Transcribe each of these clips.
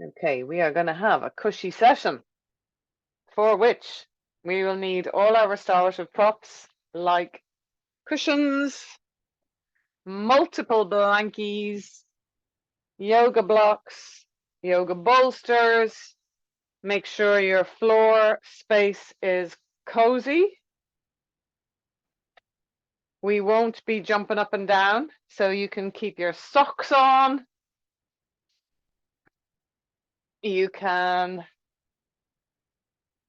Okay, we are going to have a cushy session for which we will need all our restorative props like cushions, multiple blankies, yoga blocks, yoga bolsters. Make sure your floor space is cozy. We won't be jumping up and down, so you can keep your socks on. You can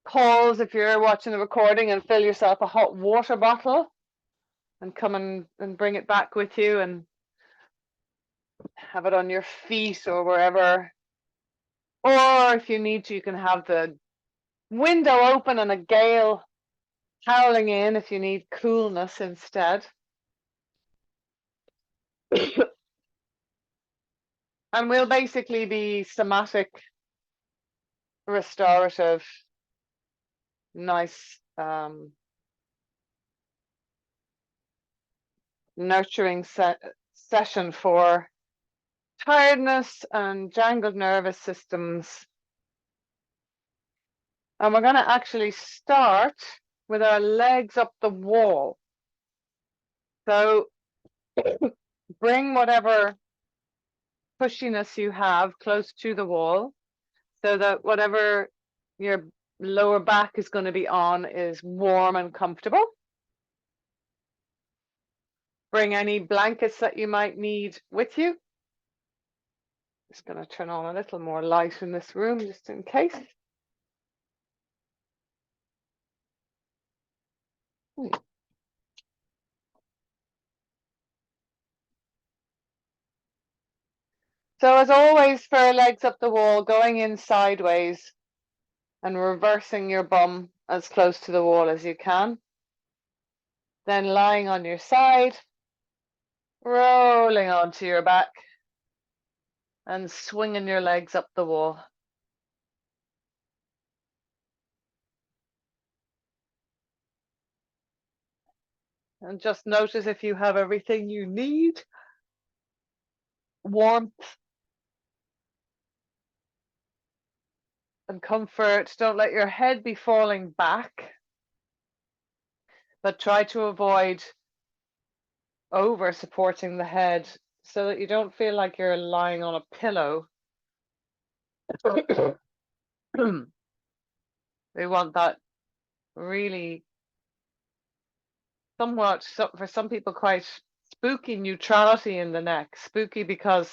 pause if you're watching the recording and fill yourself a hot water bottle and come and bring it back with you and have it on your feet or wherever. Or if you need to, you can have the window open and a gale howling in if you need coolness instead. And we'll basically be somatic, restorative, nice, nurturing session for tiredness and jangled nervous systems. And we're going to actually start with our legs up the wall. So bring whatever pushiness you have close to the wall so that whatever your lower back is going to be on is warm and comfortable. Bring any blankets that you might need with you. Just going to turn on a little more light in this room just in case. So as always, for legs up the wall, going in sideways and reversing your bum as close to the wall as you can. Then lying on your side, rolling onto your back and swinging your legs up the wall. And just notice if you have everything you need. Warmth and comfort. Don't let your head be falling back, but try to avoid over supporting the head so that you don't feel like you're lying on a pillow. We want that really somewhat, for some people, quite spooky neutrality in the neck. Spooky because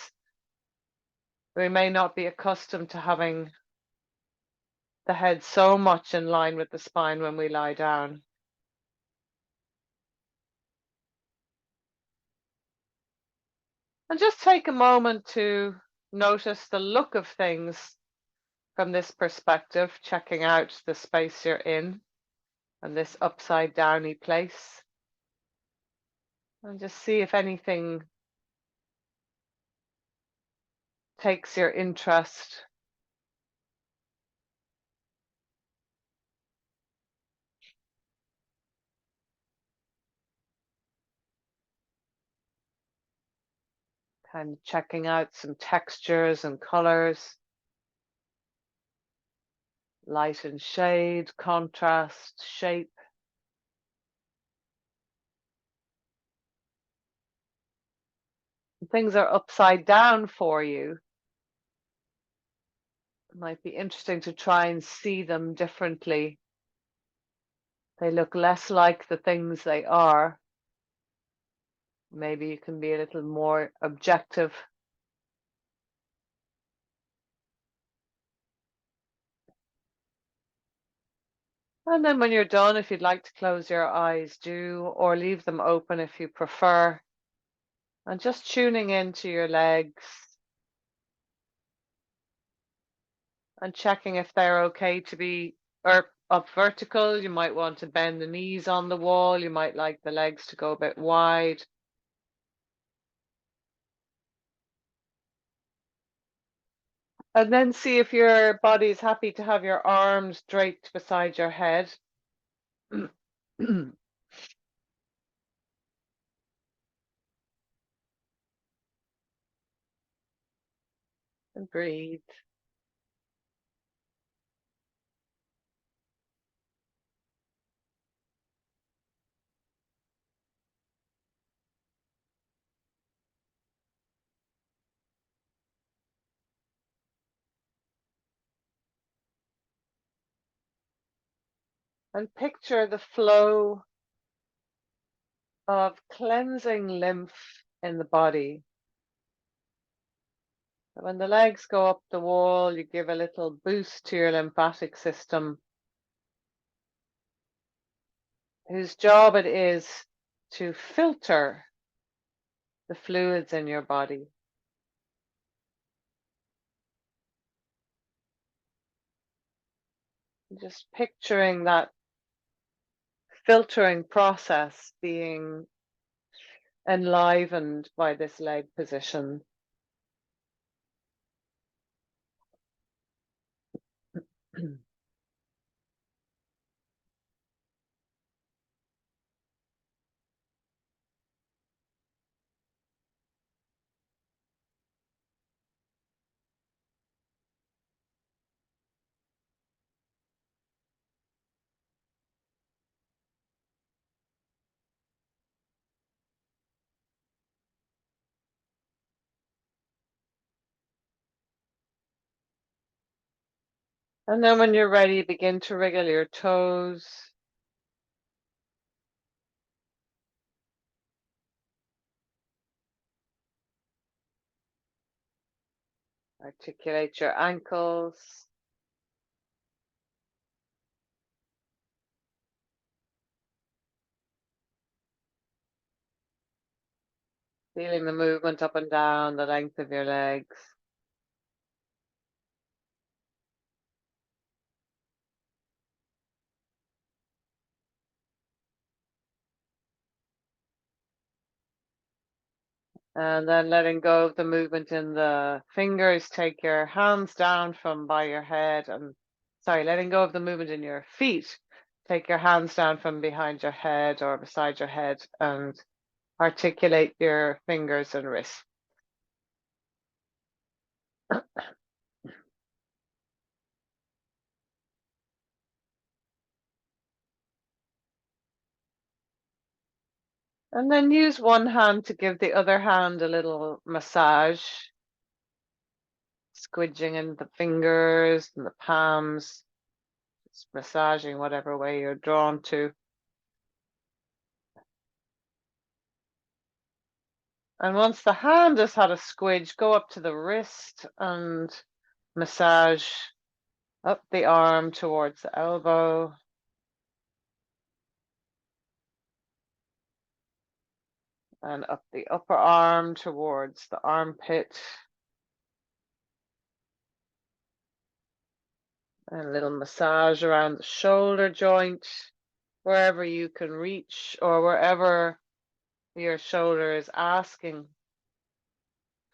we may not be accustomed to having the head so much in line with the spine when we lie down. And just take a moment to notice the look of things from this perspective, checking out the space you're in and this upside downy place. And just see if anything takes your interest. Kind of checking out some textures and colors, light and shade, contrast, shape. Things are upside down for you. It might be interesting to try and see them differently. They look less like the things they are. Maybe you can be a little more objective. And then when you're done, if you'd like to close your eyes, do, or leave them open if you prefer. And just tuning into your legs and checking if they're okay to be up vertical. You might want to bend the knees on the wall. You might like the legs to go a bit wide. And then see if your body is happy to have your arms draped beside your head. And breathe. And picture the flow of cleansing lymph in the body. When the legs go up the wall, you give a little boost to your lymphatic system, whose job it is to filter the fluids in your body. Just picturing that filtering process being enlivened by this leg position. And then when you're ready, begin to wriggle your toes. Articulate your ankles. Feeling the movement up and down the length of your legs. And then letting go of the movement in the fingers. Take your hands down from by your head and, sorry, letting go of the movement in your feet. Take your hands down from behind your head or beside your head and articulate your fingers and wrists. And then use one hand to give the other hand a little massage, squidging in the fingers and the palms, just massaging whatever way you're drawn to. And once the hand has had a squidge, go up to the wrist and massage up the arm towards the elbow. And up the upper arm towards the armpit. And a little massage around the shoulder joint, wherever you can reach or wherever your shoulder is asking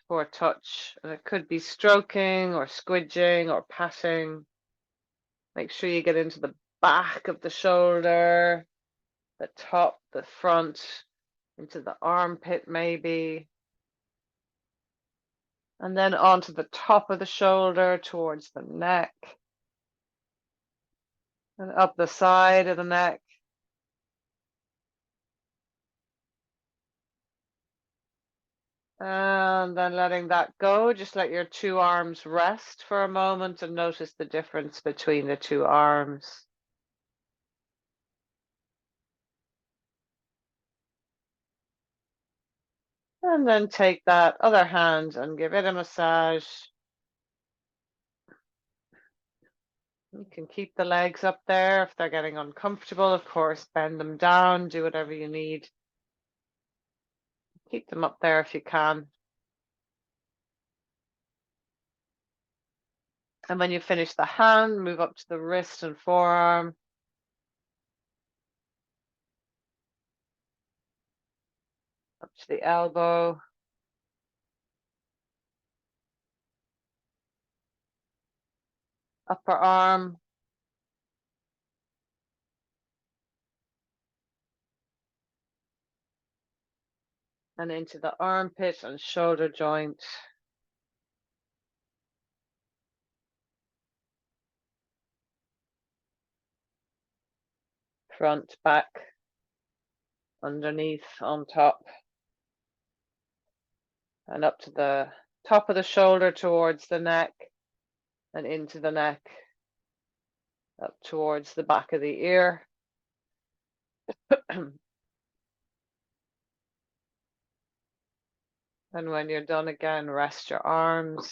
for a touch. And it could be stroking or squidging or patting. Make sure you get into the back of the shoulder, the top, the front, into the armpit maybe. And then onto the top of the shoulder towards the neck. And up the side of the neck. And then letting that go, just let your two arms rest for a moment and notice the difference between the two arms. And then take that other hand and give it a massage. You can keep the legs up there if they're getting uncomfortable, of course, bend them down, do whatever you need. Keep them up there if you can. And when you finish the hand, move up to the wrist and forearm. Up to the elbow. Upper arm. And into the armpit and shoulder joint. Front, back, underneath, on top. And up to the top of the shoulder towards the neck and into the neck. Up towards the back of the ear. And when you're done again, rest your arms.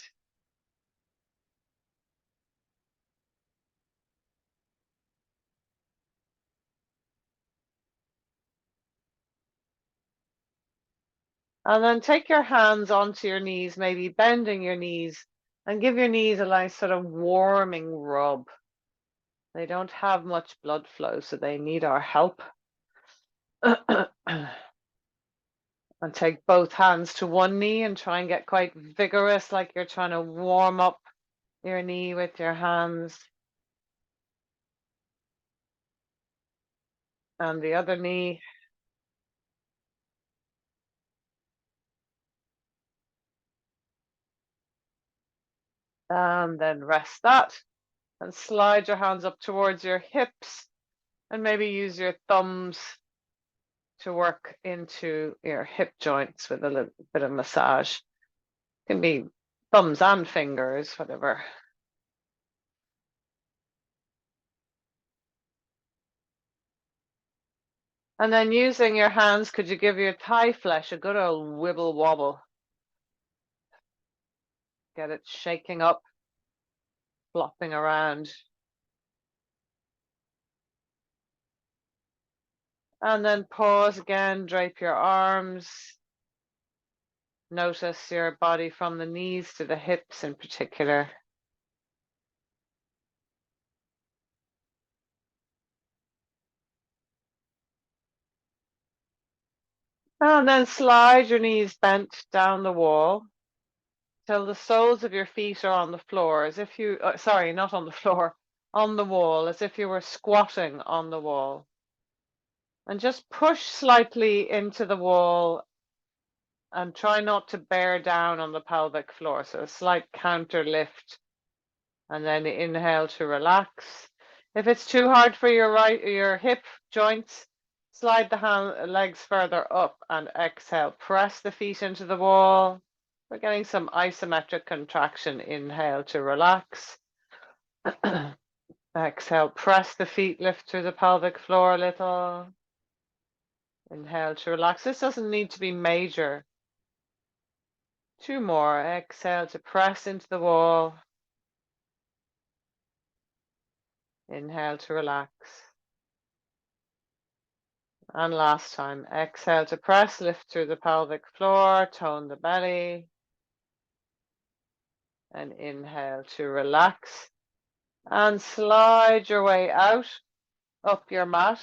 And then take your hands onto your knees, maybe bending your knees, and give your knees a nice sort of warming rub. They don't have much blood flow, so they need our help. And take both hands to one knee and try and get quite vigorous, like you're trying to warm up your knee with your hands. And the other knee. And then rest that. And slide your hands up towards your hips. And maybe use your thumbs to work into your hip joints with a little bit of massage. It can be thumbs and fingers, whatever. And then using your hands, could you give your thigh flesh a good old wibble wobble? Get it shaking up, flopping around. And then pause again, drape your arms. Notice your body from the knees to the hips in particular. And then slide your knees bent down the wall till the soles of your feet are on the floor, as if you, sorry, not on the floor, on the wall, as if you were squatting on the wall. And just push slightly into the wall and try not to bear down on the pelvic floor. So a slight counter lift, and then inhale to relax. If it's too hard for your hip joints, slide the legs further up and exhale. Press the feet into the wall. We're getting some isometric contraction. Inhale to relax. Exhale, press the feet, lift through the pelvic floor a little. Inhale to relax. This doesn't need to be major. 2 more. Exhale to press into the wall. Inhale to relax. And last time. Exhale to press, lift through the pelvic floor, tone the belly. And inhale to relax. And slide your way out, up your mat.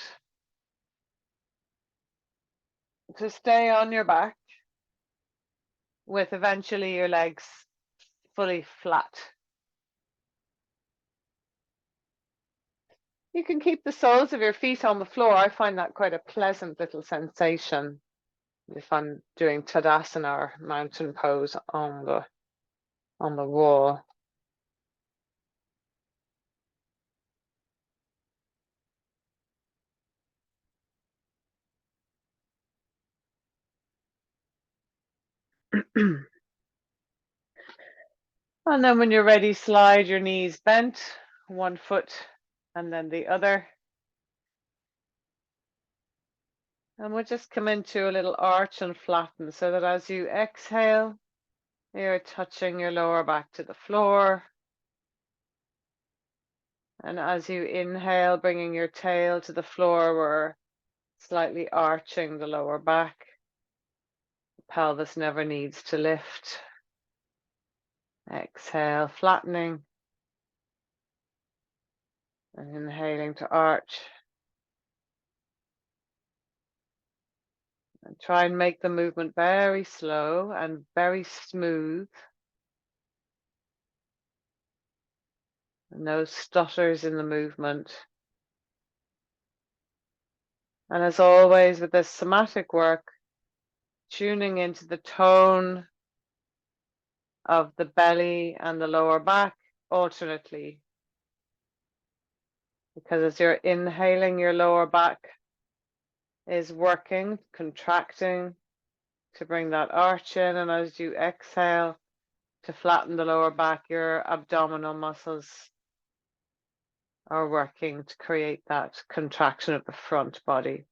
To stay on your back with eventually your legs fully flat. You can keep the soles of your feet on the floor. I find that quite a pleasant little sensation if I'm doing Tadasana or mountain pose on the wall. And then when you're ready, slide your knees bent, one foot and then the other. And we'll just come into a little arch and flatten so that as you exhale, you're touching your lower back to the floor. And as you inhale, bringing your tail to the floor, we're slightly arching the lower back. The pelvis never needs to lift. Exhale, flattening. And inhaling to arch. And try and make the movement very slow and very smooth. No stutters in the movement. And as always with this somatic work, tuning into the tone of the belly and the lower back alternately. Because as you're inhaling, your lower back is working, contracting to bring that arch in, and as you exhale to flatten the lower back, your abdominal muscles are working to create that contraction of the front body.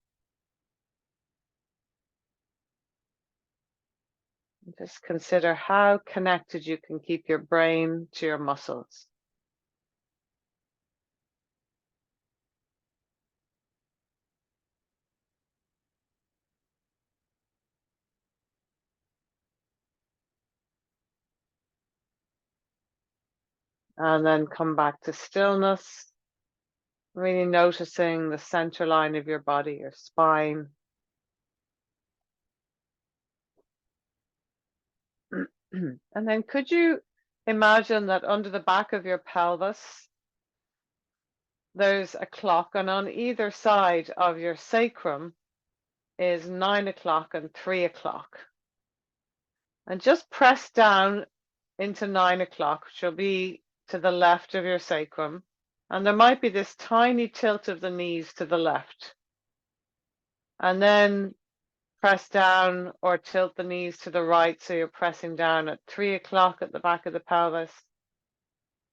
Just consider how connected you can keep your brain to your muscles. And then come back to stillness, really noticing the center line of your body, your spine. And then could you imagine that under the back of your pelvis, there's a clock, and on either side of your sacrum is 9 o'clock and 3 o'clock. And just press down into 9 o'clock, which will be to the left of your sacrum. And there might be this tiny tilt of the knees to the left. And then press down or tilt the knees to the right, so you're pressing down at 3 o'clock at the back of the pelvis.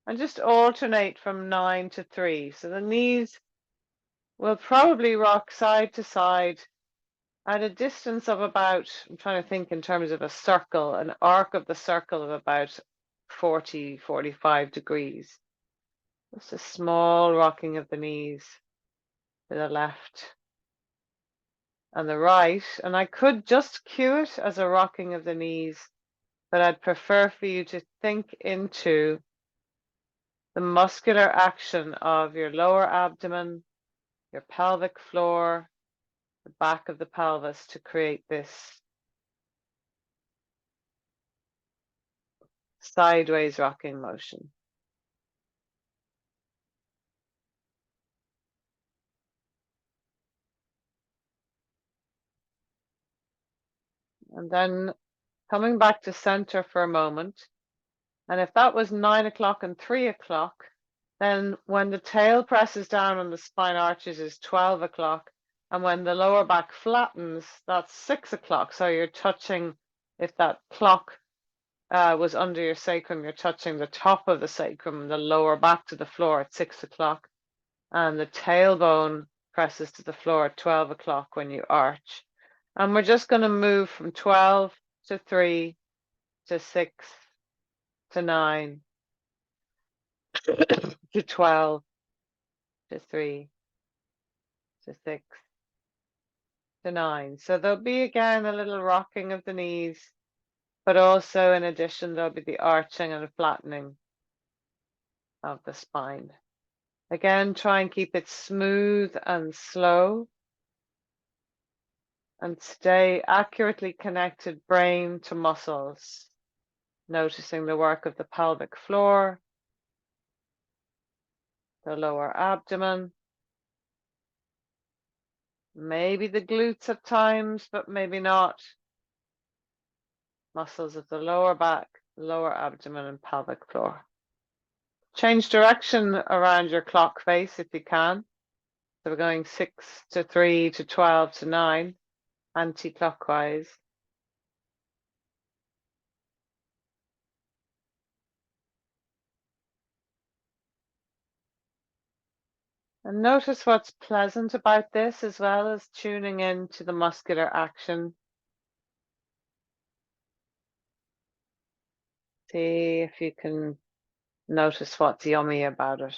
And just alternate from 9 to 3. So the knees will probably rock side to side at a distance of about, I'm trying to think in terms of a circle, an arc of the circle of about 40, 45 degrees. Just a small rocking of the knees to the left and the right. And I could just cue it as a rocking of the knees, but I'd prefer for you to think into the muscular action of your lower abdomen, your pelvic floor, the back of the pelvis to create this sideways rocking motion. And then coming back to center for a moment. And if that was 9 o'clock and 3 o'clock, then when the tail presses down and the spine arches is 12 o'clock. And when the lower back flattens, that's 6 o'clock. So you're touching, if that clock was under your sacrum, you're touching the top of the sacrum, the lower back to the floor at 6 o'clock. And the tailbone presses to the floor at 12 o'clock when you arch. And we're just going to move from 12 to 3 to 6 to 9 to 12 to 3 to 6 to 9. So there'll be again a little rocking of the knees, but also in addition, there'll be the arching and flattening of the spine. Again, try and keep it smooth and slow and stay accurately connected brain to muscles, noticing the work of the pelvic floor, the lower abdomen, maybe the glutes at times, but maybe not. Muscles of the lower back, lower abdomen, and pelvic floor. Change direction around your clock face if you can. So we're going 6 to 3 to 12 to 9, anti-clockwise. And notice what's pleasant about this, as well as tuning in to the muscular action. See if you can notice what's yummy about it.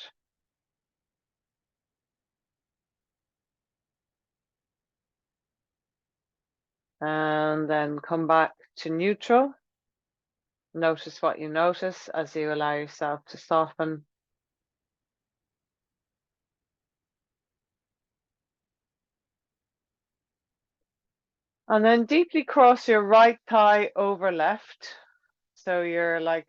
And then come back to neutral. Notice what you notice as you allow yourself to soften. And then deeply cross your right thigh over left. So you're like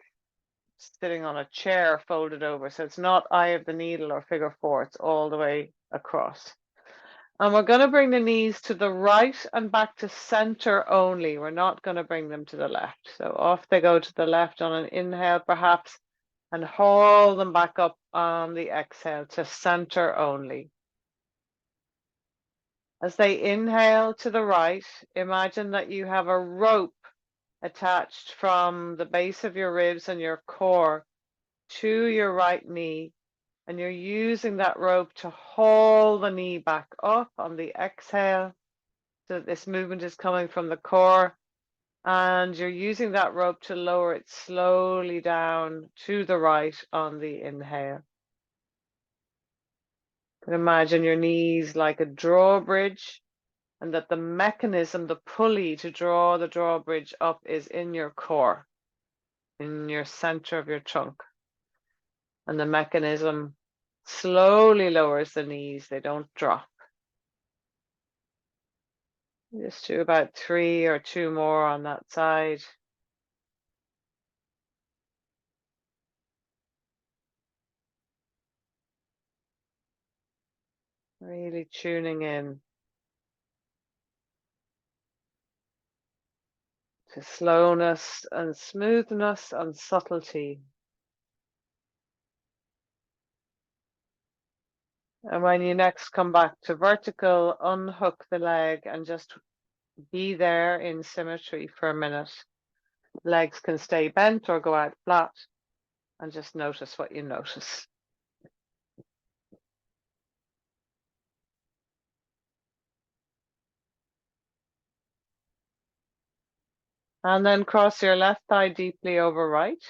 sitting on a chair folded over. So it's not eye of the needle or figure four, it's all the way across. And we're going to bring the knees to the right and back to center only. We're not going to bring them to the left. So off they go to the left on an inhale, perhaps, and haul them back up on the exhale to center only. As they inhale to the right, imagine that you have a rope attached from the base of your ribs and your core to your right knee. And you're using that rope to haul the knee back up on the exhale. So this movement is coming from the core And you're using that rope to lower it slowly down to the right on the inhale. And imagine your knees like a drawbridge, and that the mechanism, the pulley to draw the drawbridge up is in your core, in your center of your trunk. And the mechanism slowly lowers the knees, they don't drop. Just do about 3 or 2 more on that side. Really tuning in to slowness and smoothness and subtlety. And when you next come back to vertical, unhook the leg and just be there in symmetry for a minute. Legs can stay bent or go out flat, and just notice what you notice. And then cross your left thigh deeply over right.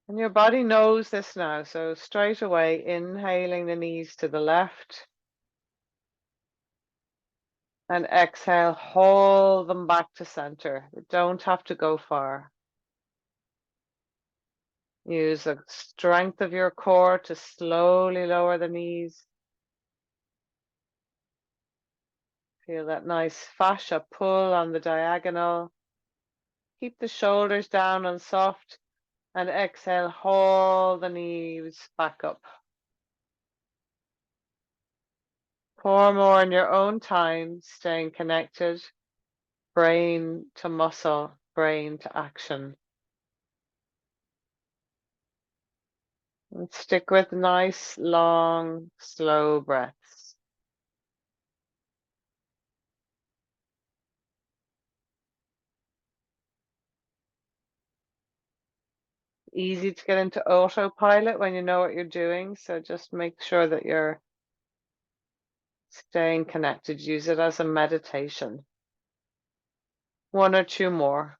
And your body knows this now, so straight away, inhaling the knees to the left. And exhale, haul them back to center. You don't have to go far. Use the strength of your core to slowly lower the knees. Feel that nice fascia pull on the diagonal. Keep the shoulders down and soft, and exhale, haul the knees back up. 4 more in your own time, staying connected, brain to muscle, brain to action. And stick with nice, long, slow breaths. Easy to get into autopilot when you know what you're doing, so just make sure that you're staying connected. Use it as a meditation. 1 or 2 more.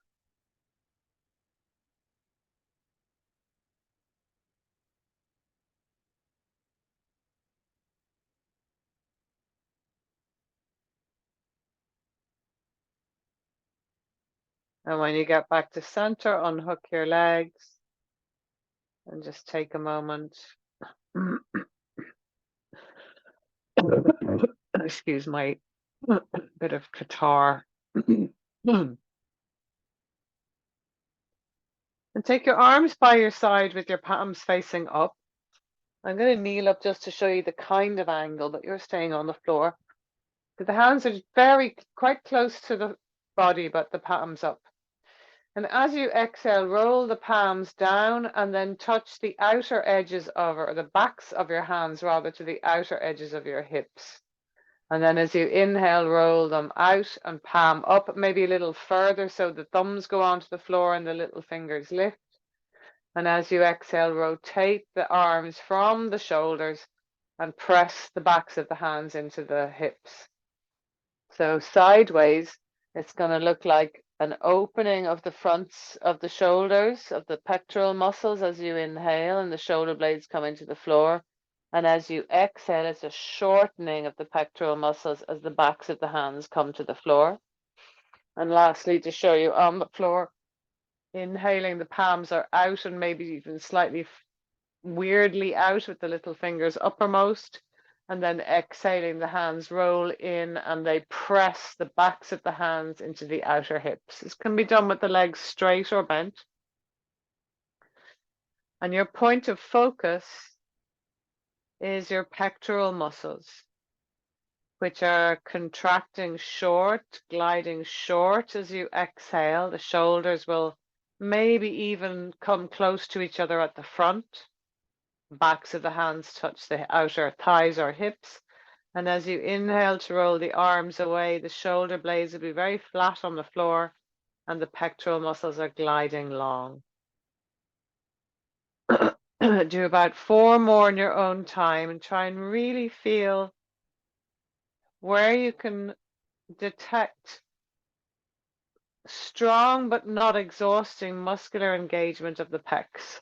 And when you get back to center, unhook your legs and just take a moment. Excuse my bit of catarrh. And take your arms by your side with your palms facing up. I'm going to kneel up just to show you the kind of angle, but you're staying on the floor. So the hands are quite close to the body, but the palms up. And as you exhale, roll the palms down and then touch the outer edges of, or the backs of your hands rather, to the outer edges of your hips. And then as you inhale, roll them out and palm up, maybe a little further so the thumbs go onto the floor and the little fingers lift. And as you exhale, rotate the arms from the shoulders and press the backs of the hands into the hips. So sideways, it's going to look like an opening of the fronts of the shoulders, of the pectoral muscles as you inhale and the shoulder blades come into the floor. And as you exhale, it's a shortening of the pectoral muscles as the backs of the hands come to the floor. And lastly, to show you on the floor, inhaling, the palms are out and maybe even slightly weirdly out with the little fingers uppermost. And then exhaling, the hands roll in and they press the backs of the hands into the outer hips. This can be done with the legs straight or bent. And your point of focus is your pectoral muscles, which are contracting short, gliding short as you exhale. The shoulders will maybe even come close to each other at the front. Backs of the hands touch the outer thighs or hips. And as you inhale to roll the arms away, the shoulder blades will be very flat on the floor and the pectoral muscles are gliding long. Do about 4 more in your own time and try and really feel where you can detect strong but not exhausting muscular engagement of the pecs.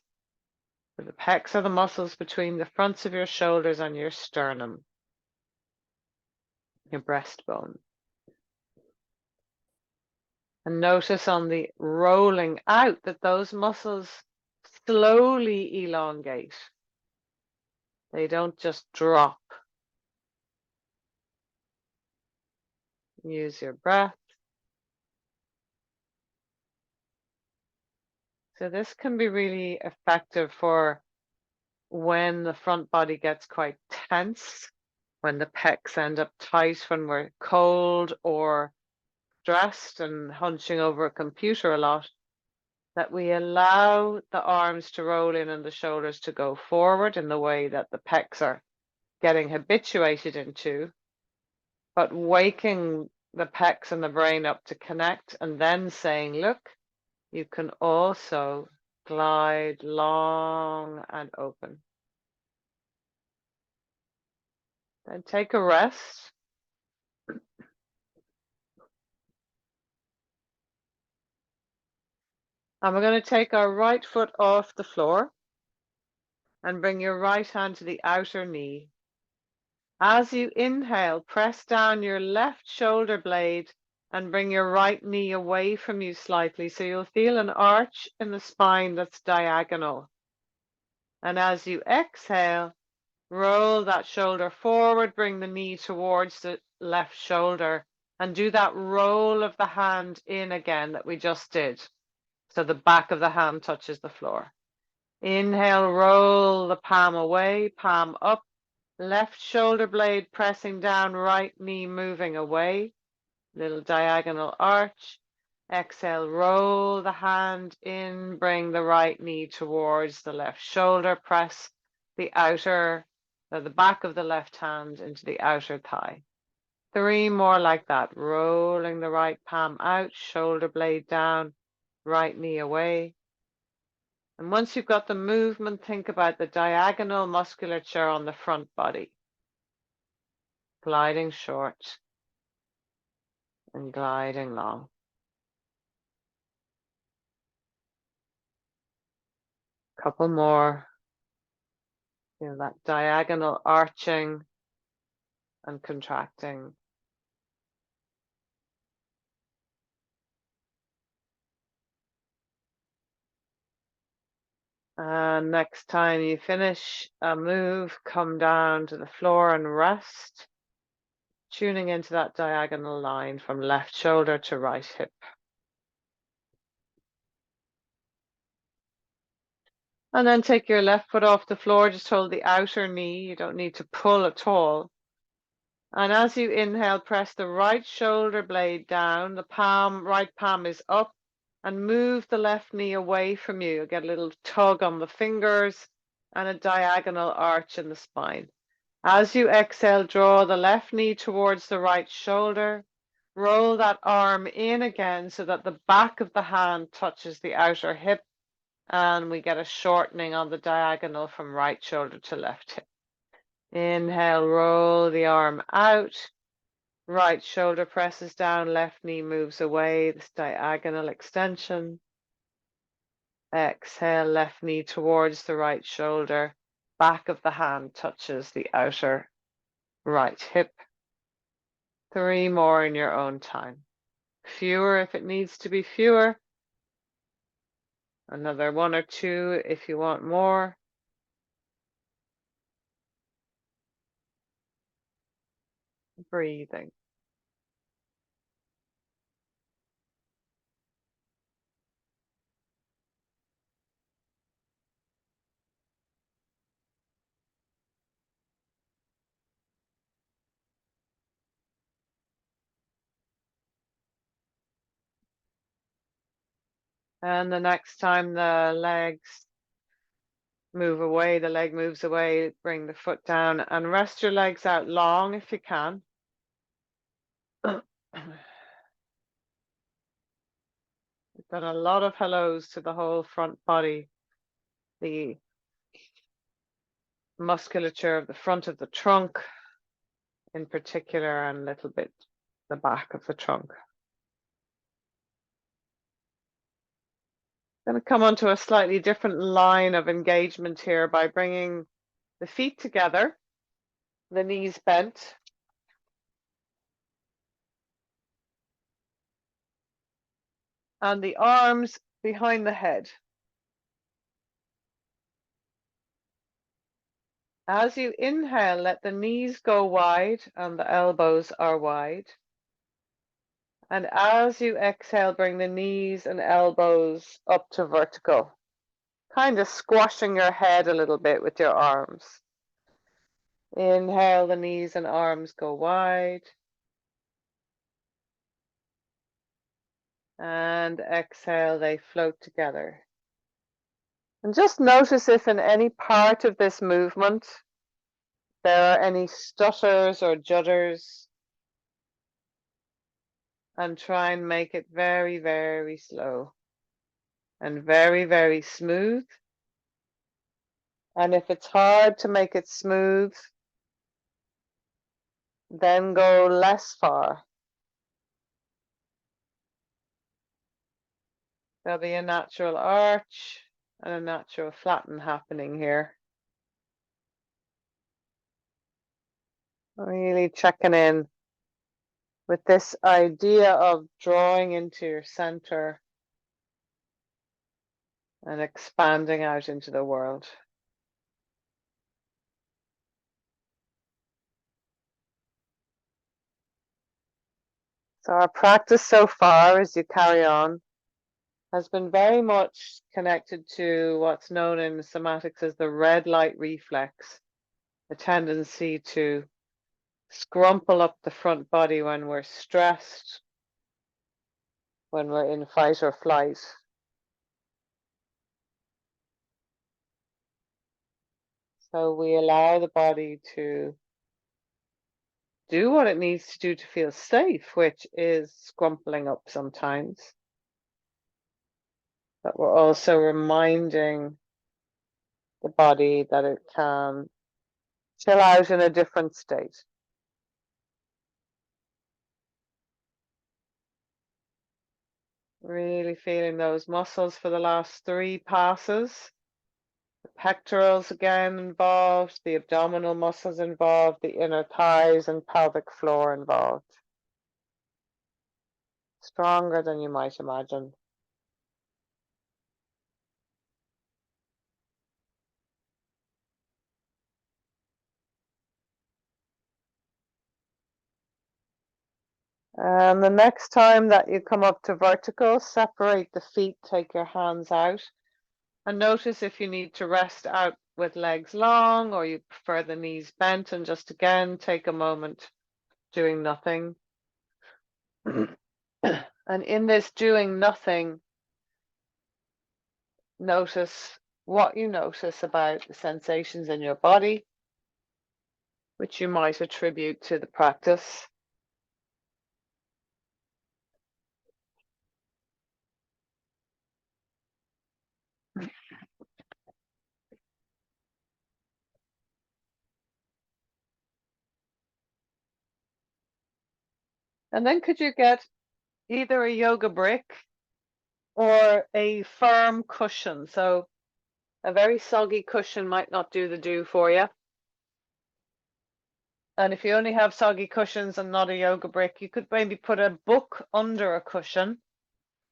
So the pecs are the muscles between the fronts of your shoulders and your sternum, your breastbone. And notice on the rolling out that those muscles slowly elongate. They don't just drop. Use your breath. So this can be really effective for when the front body gets quite tense, when the pecs end up tight, when we're cold or stressed and hunching over a computer a lot, that we allow the arms to roll in and the shoulders to go forward in the way that the pecs are getting habituated into, but waking the pecs and the brain up to connect and then saying, look, you can also glide long and open. Then take a rest. And we're going to take our right foot off the floor and bring your right hand to the outer knee. As you inhale, press down your left shoulder blade and bring your right knee away from you slightly so you'll feel an arch in the spine that's diagonal. And as you exhale, roll that shoulder forward, bring the knee towards the left shoulder, and do that roll of the hand in again that we just did. So the back of the hand touches the floor. Inhale, roll the palm away, palm up, left shoulder blade pressing down, right knee moving away, little diagonal arch. Exhale, roll the hand in, bring the right knee towards the left shoulder, press the the back of the left hand into the outer thigh. 3 more like that, rolling the right palm out, shoulder blade down, right knee away. And once you've got the movement, think about the diagonal musculature on the front body. Gliding short and gliding long. Couple more. Feel that diagonal arching and contracting. And next time you finish a move, come down to the floor and rest, tuning into that diagonal line from left shoulder to right hip. And then take your left foot off the floor, just hold the outer knee. You don't need to pull at all. And as you inhale, press the right shoulder blade down. The right palm is up, and move the left knee away from you. You'll get a little tug on the fingers and a diagonal arch in the spine. As you exhale, draw the left knee towards the right shoulder. Roll that arm in again so that the back of the hand touches the outer hip, and we get a shortening on the diagonal from right shoulder to left hip. Inhale, roll the arm out. Right shoulder presses down, left knee moves away, this diagonal extension. Exhale, left knee towards the right shoulder. Back of the hand touches the outer right hip. 3 more in your own time. Fewer if it needs to be fewer. Another 1 or 2 if you want more. Breathing. And the next time the legs move away, the leg moves away, bring the foot down and rest your legs out long if you can. We've done a lot of hellos to the whole front body, the musculature of the front of the trunk in particular, and a little bit the back of the trunk. Going to come onto a slightly different line of engagement here by bringing the feet together, the knees bent. And the arms behind the head. As you inhale, let the knees go wide and the elbows are wide. And as you exhale, bring the knees and elbows up to vertical, kind of squashing your head a little bit with your arms. Inhale, the knees and arms go wide. And exhale, they float together. And just notice if in any part of this movement there are any stutters or judders, and try and make it very, very slow and very, very smooth. And if it's hard to make it smooth, then go less far. There'll be a natural arch and a natural flatten happening here. Really checking in with this idea of drawing into your center and expanding out into the world. So our practice so far, as you carry on, has been very much connected to what's known in somatics as the red light reflex, the tendency to scrumple up the front body when we're stressed, when we're in fight or flight. So we allow the body to do what it needs to do to feel safe, which is scrumpling up sometimes. But we're also reminding the body that it can chill out in a different state. Really feeling those muscles for the last 3 passes. The pectorals again involved, the abdominal muscles involved, the inner thighs and pelvic floor involved. Stronger than you might imagine. And the next time that you come up to vertical, separate the feet, take your hands out, and notice if you need to rest out with legs long or you prefer the knees bent, and just again take a moment doing nothing. And in this doing nothing, notice what you notice about the sensations in your body, which you might attribute to the practice. And then could you get either a yoga brick or a firm cushion? So a very soggy cushion might not do for you. And if you only have soggy cushions and not a yoga brick, you could maybe put a book under a cushion.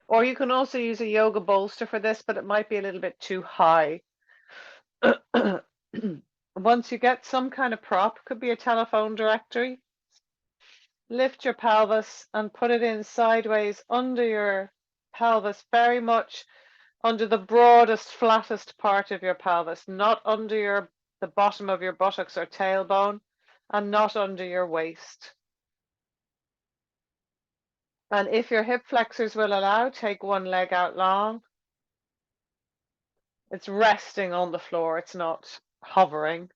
Or you can also use a yoga bolster for this, but it might be a little bit too high. Once you get some kind of prop, could be a telephone directory, lift your pelvis and put it in sideways under your pelvis, very much under the broadest, flattest part of your pelvis, not under the bottom of your buttocks or tailbone, and not under your waist. And if your hip flexors will allow, take one leg out long. It's resting on the floor, it's not hovering.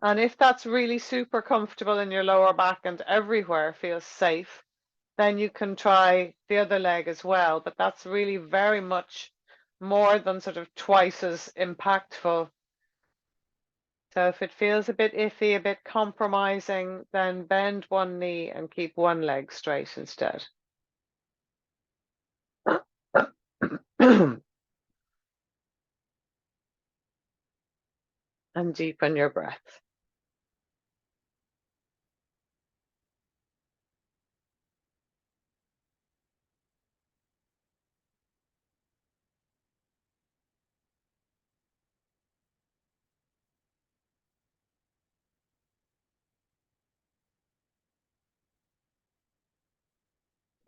And if that's really super comfortable in your lower back and everywhere feels safe, then you can try the other leg as well. But that's really very much more than sort of twice as impactful. So if it feels a bit iffy, a bit compromising, then bend one knee and keep one leg straight instead. And deepen your breath.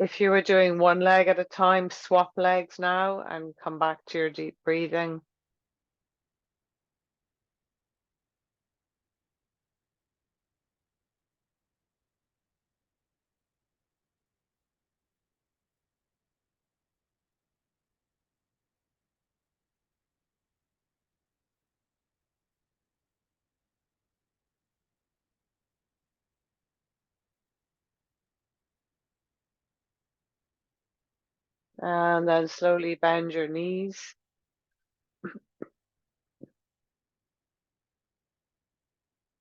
If you were doing one leg at a time, swap legs now and come back to your deep breathing. And then slowly bend your knees.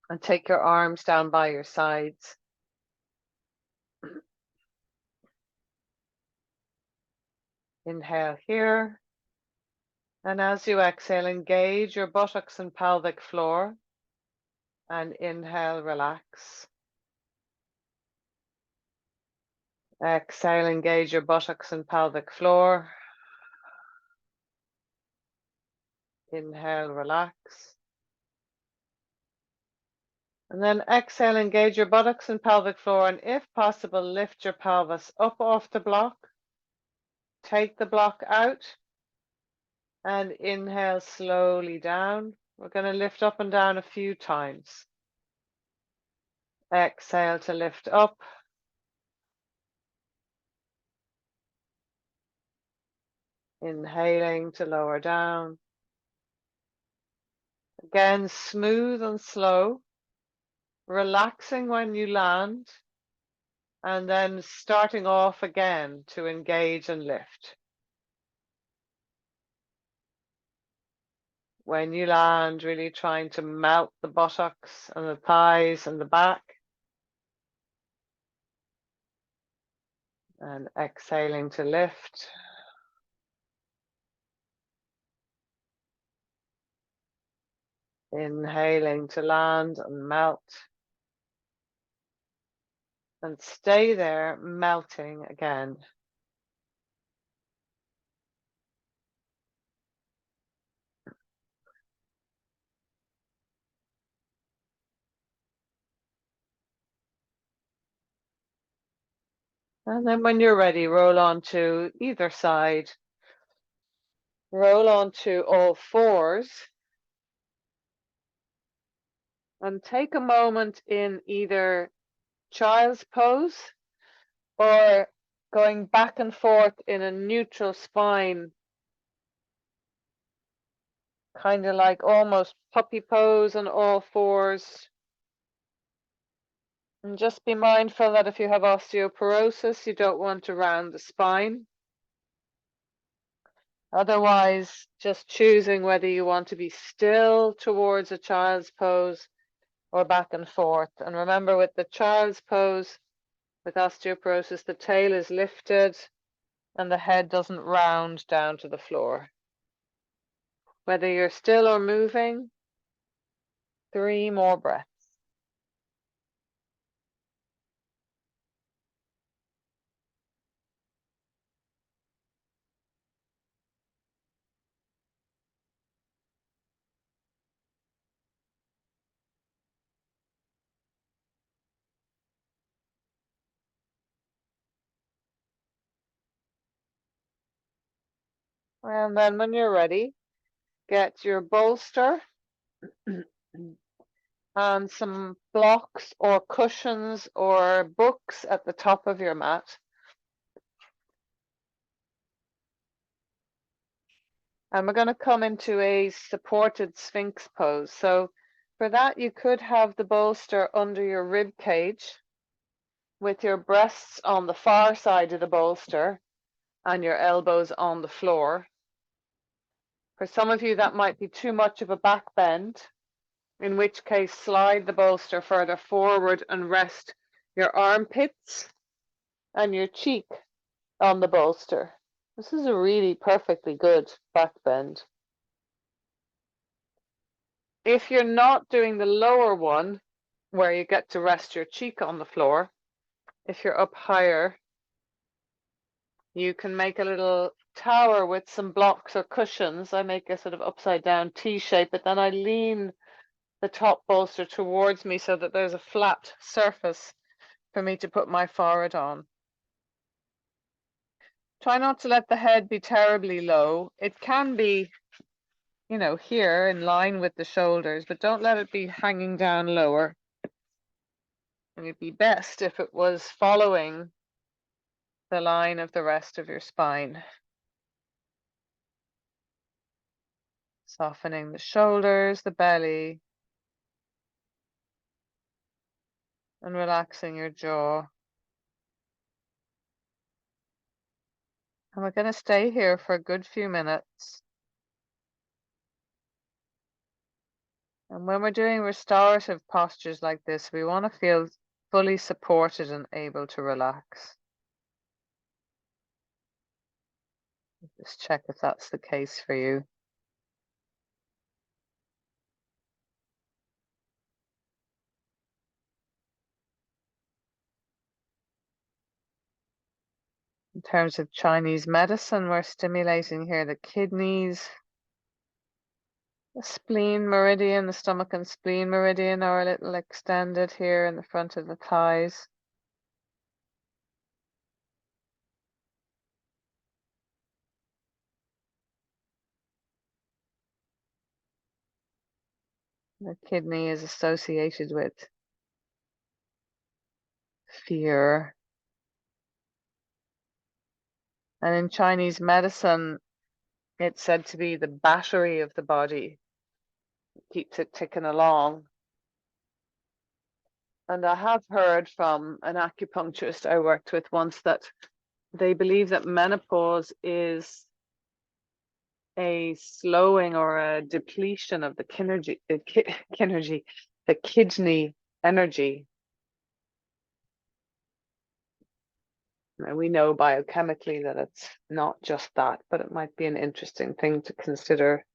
And take your arms down by your sides. Inhale here. And as you exhale, engage your buttocks and pelvic floor. And inhale, relax. Exhale, engage your buttocks and pelvic floor. Inhale, relax. And then exhale, engage your buttocks and pelvic floor. And if possible, lift your pelvis up off the block. Take the block out. And inhale slowly down. We're going to lift up and down a few times. Exhale to lift up. Inhaling to lower down. Again, smooth and slow. Relaxing when you land. And then starting off again to engage and lift. When you land, really trying to melt the buttocks and the thighs and the back. And exhaling to lift. Inhaling to land and melt. And stay there, melting again. And then when you're ready, roll onto either side. Roll onto all fours. And take a moment in either child's pose or going back and forth in a neutral spine, kind of like almost puppy pose on all fours. And just be mindful that if you have osteoporosis, you don't want to round the spine. Otherwise, just choosing whether you want to be still towards a child's pose or back and forth. And remember, with the child's pose, with osteoporosis, the tail is lifted and the head doesn't round down to the floor. Whether you're still or moving, 3 more breaths. And then when you're ready, get your bolster and some blocks or cushions or books at the top of your mat. And we're going to come into a supported Sphinx pose. So for that, you could have the bolster under your rib cage with your breasts on the far side of the bolster and your elbows on the floor. For some of you, that might be too much of a back bend, in which case slide the bolster further forward and rest your armpits and your cheek on the bolster. This is a really perfectly good back bend. If you're not doing the lower one, where you get to rest your cheek on the floor, if you're up higher, you can make a little tower with some blocks or cushions. I make a sort of upside down T shape, but then I lean the top bolster towards me so that there's a flat surface for me to put my forehead on. Try not to let the head be terribly low. It can be, you know, here in line with the shoulders, but don't let it be hanging down lower. And it'd be best if it was following the line of the rest of your spine. Softening the shoulders, the belly, and relaxing your jaw. And we're going to stay here for a good few minutes. And when we're doing restorative postures like this, we want to feel fully supported and able to relax. Just check if that's the case for you. In terms of Chinese medicine, we're stimulating here the kidneys, the spleen meridian, the stomach and spleen meridian are a little extended here in the front of the thighs. The kidney is associated with fear. And in Chinese medicine, it's said to be the battery of the body. It keeps it ticking along. And I have heard from an acupuncturist I worked with once that they believe that menopause is a slowing or a depletion of the kidney energy. Now, we know biochemically that it's not just that, but it might be an interesting thing to consider.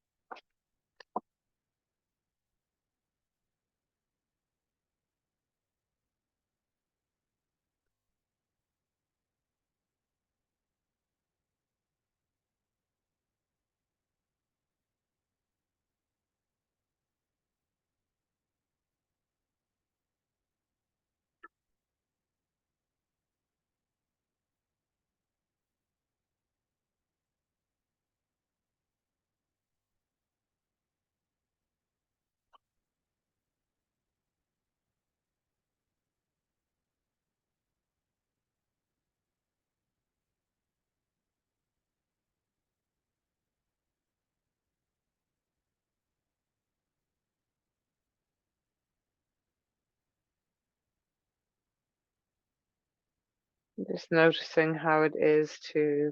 Just noticing how it is to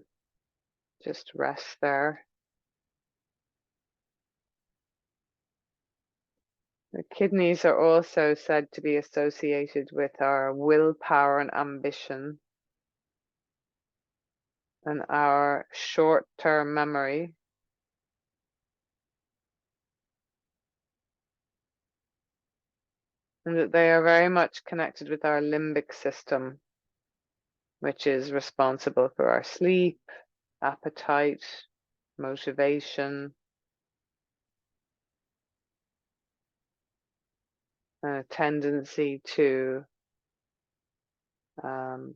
just rest there. The kidneys are also said to be associated with our willpower and ambition and our short-term memory. And that they are very much connected with our limbic system, which is responsible for our sleep, appetite, motivation, and a tendency to, or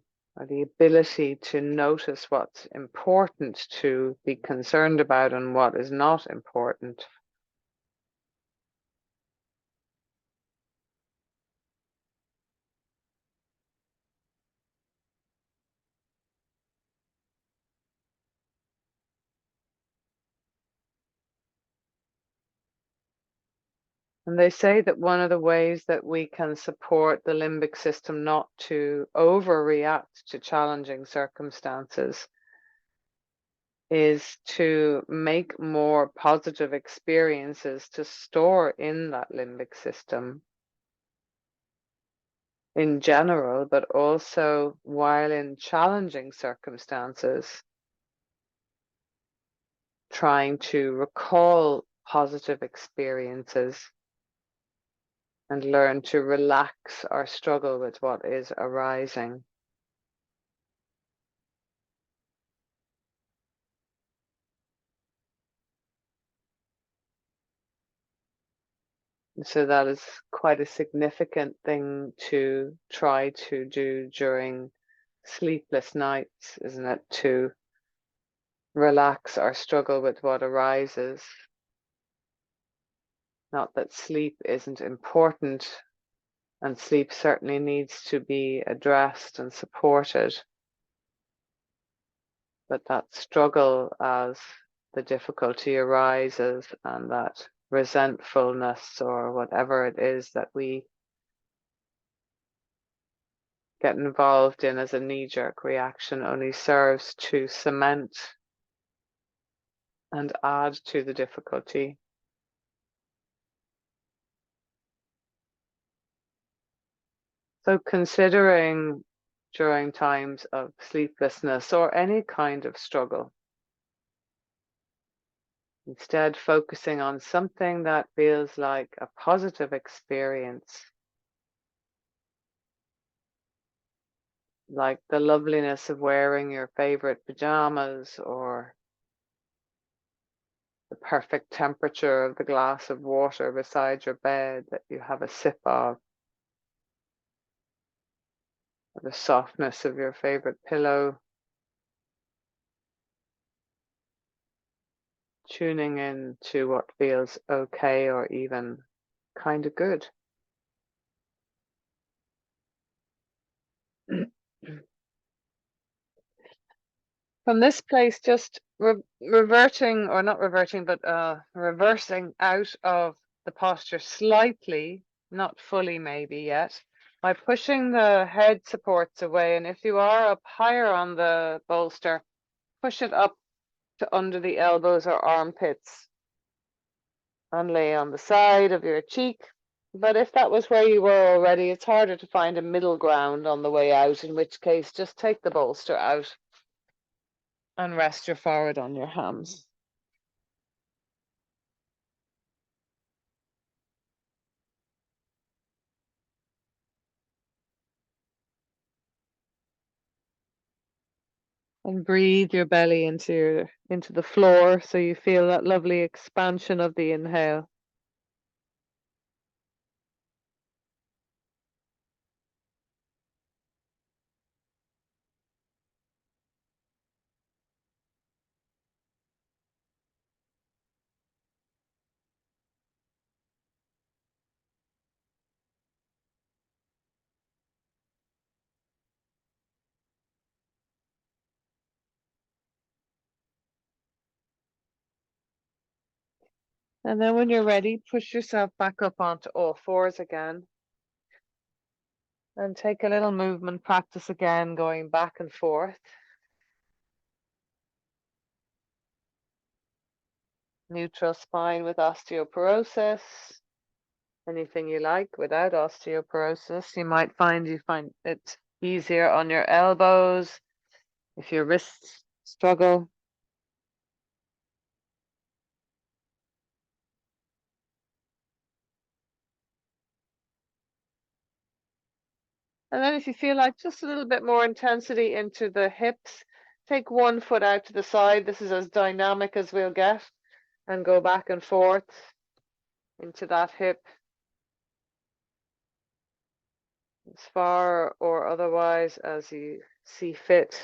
the ability to notice what's important to be concerned about and what is not important. And they say that one of the ways that we can support the limbic system not to overreact to challenging circumstances is to make more positive experiences to store in that limbic system in general, but also while in challenging circumstances, trying to recall positive experiences and learn to relax or struggle with what is arising. So that is quite a significant thing to try to do during sleepless nights, isn't it? To relax or struggle with what arises. Not that sleep isn't important, and sleep certainly needs to be addressed and supported, but that struggle as the difficulty arises and that resentfulness or whatever it is that we get involved in as a knee-jerk reaction only serves to cement and add to the difficulty. So considering during times of sleeplessness or any kind of struggle, instead focusing on something that feels like a positive experience, like the loveliness of wearing your favorite pajamas or the perfect temperature of the glass of water beside your bed that you have a sip of, or the softness of your favorite pillow. Tuning in to what feels okay or even kind of good. From this place, just reverting, or not reverting, but reversing out of the posture slightly, not fully maybe yet, by pushing the head supports away. And if you are up higher on the bolster, push it up to under the elbows or armpits and lay on the side of your cheek. But if that was where you were already, it's harder to find a middle ground on the way out, in which case just take the bolster out and rest your forehead on your hams. And breathe your belly into the floor so you feel that lovely expansion of the inhale. And then when you're ready, push yourself back up onto all fours again. And take a little movement practice again, going back and forth. Neutral spine with osteoporosis. Anything you like without osteoporosis. You might find it easier on your elbows if your wrists struggle. And then if you feel like just a little bit more intensity into the hips, take one foot out to the side. This is as dynamic as we'll get, and go back and forth into that hip as far or otherwise as you see fit.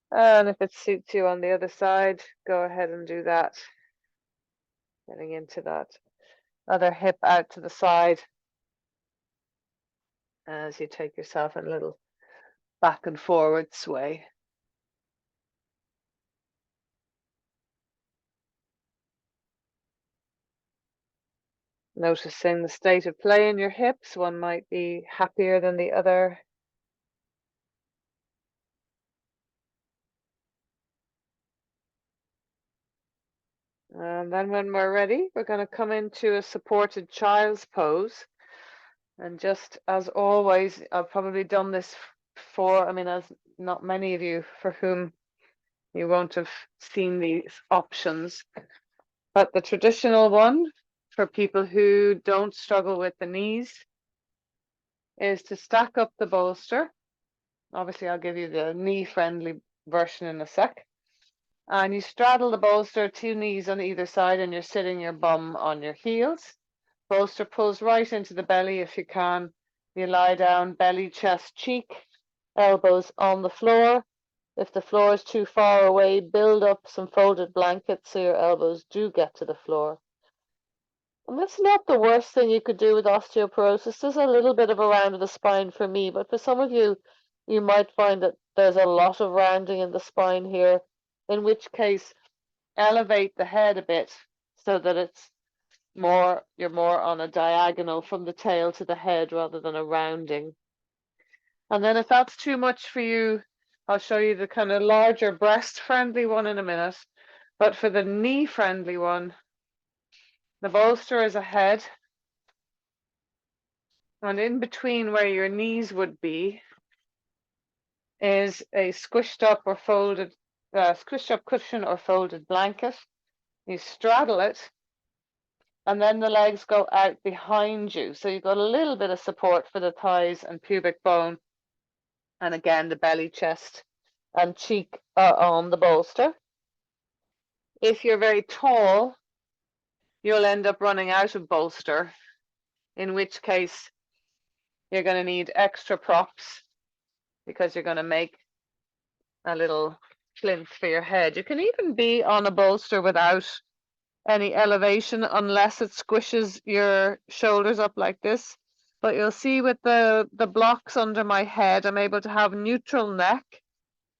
And if it suits you on the other side, go ahead and do that. Getting into that other hip out to the side as you take yourself in a little back and forward sway. Noticing the state of play in your hips. One might be happier than the other. And then when we're ready, we're going to come into a supported child's pose. And just as always, I've probably done this for, I mean, there's not many of you for whom you won't have seen these options, but the traditional one for people who don't struggle with the knees is to stack up the bolster. Obviously, I'll give you the knee-friendly version in a sec. And you straddle the bolster, two knees on either side, and you're sitting your bum on your heels. Bolster pulls right into the belly if you can. You lie down, belly, chest, cheek, elbows on the floor. If the floor is too far away, build up some folded blankets so your elbows do get to the floor. And that's not the worst thing you could do with osteoporosis. There's a little bit of a round of the spine for me, but for some of you, you might find that there's a lot of rounding in the spine here, in which case elevate the head a bit so that you're more on a diagonal from the tail to the head rather than a rounding. And then if that's too much for you, I'll show you the kind of larger breast friendly one in a minute. But for the knee friendly one, the bolster is ahead, and in between where your knees would be is a squished up cushion or folded blanket. You straddle it, and then the legs go out behind you. So you've got a little bit of support for the thighs and pubic bone. And again, the belly, chest, and cheek are on the bolster. If you're very tall, you'll end up running out of bolster, in which case you're going to need extra props because you're going to make a little plinth for your head. You can even be on a bolster without any elevation unless it squishes your shoulders up like this. But you'll see with the blocks under my head, I'm able to have neutral neck.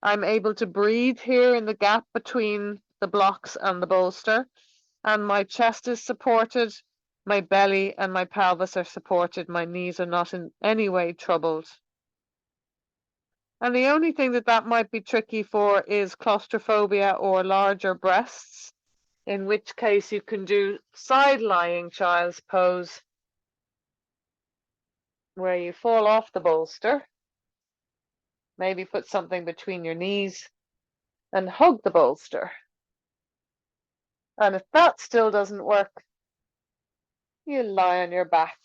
I'm able to breathe here in the gap between the blocks and the bolster. And my chest is supported, my belly and my pelvis are supported. My knees are not in any way troubled. And the only thing that might be tricky for is claustrophobia or larger breasts, in which case you can do side-lying child's pose, where you fall off the bolster, maybe put something between your knees and hug the bolster. And if that still doesn't work, you lie on your back